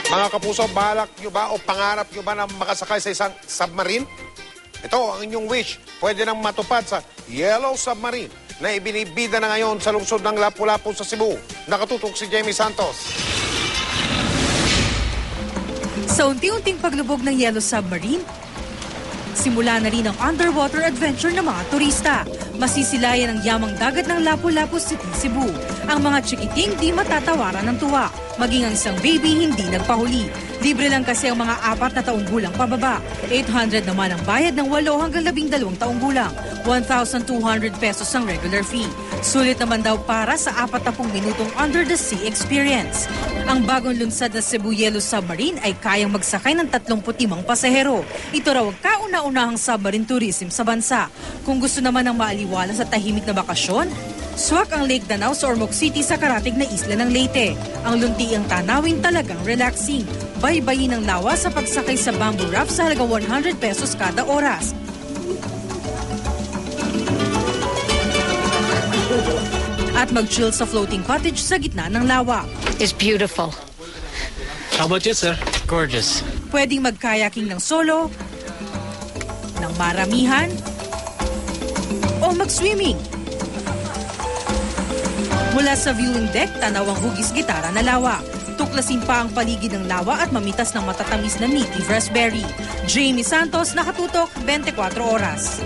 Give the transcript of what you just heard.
Mga kapuso, balak nyo ba o pangarap nyo ba na makasakay sa isang submarine? Ito ang inyong wish. Pwede nang matupad sa Yellow Submarine na ibinibida na ngayon sa lungsod ng Lapu-Lapu sa Cebu. Nakatutok si Jamie Santos. Sa unti-unting paglubog ng Yellow Submarine, simula na rin ang underwater adventure ng mga turista. Masisilayan ang yamang dagat ng Lapu-Lapu City, Cebu. Ang mga chikiting di matatawaran ng tuwa. Maging ang isang baby hindi nagpahuli. Libre lang kasi ang mga 4 na taong gulang pababa. 800 naman ang bayad ng 8 hanggang 12 taong gulang. 1,200 pesos ang regular fee. Sulit naman daw para sa 40 minutong under the sea experience. Ang bagong lunsad na Cebu Yellow Submarine ay kayang magsakay ng 35 pasahero. Ito raw ang kauna-unahang submarine tourism sa bansa. Kung gusto naman ng maaliwala sa tahimik na bakasyon, swak ang Lake Danau sa Ormoc City sa karatig na isla ng Leyte. Ang luntiang tanawin talagang relaxing. Baybayin ang lawa sa pagsakay sa bamboo raft sa halagang 100 pesos kada oras. At mag-chill sa floating cottage sa gitna ng lawa. It's beautiful. How about you, sir? Gorgeous. Pwedeng mag-kayaking ng solo, ng maramihan, o mag-swimming. Mula sa viewing deck, tanaw ang hugis gitara na lawa. Tuklasin pa ang paligid ng lawa at mamitas ng matatamis na native raspberry. Jamie Santos, nakatutok, 24 oras.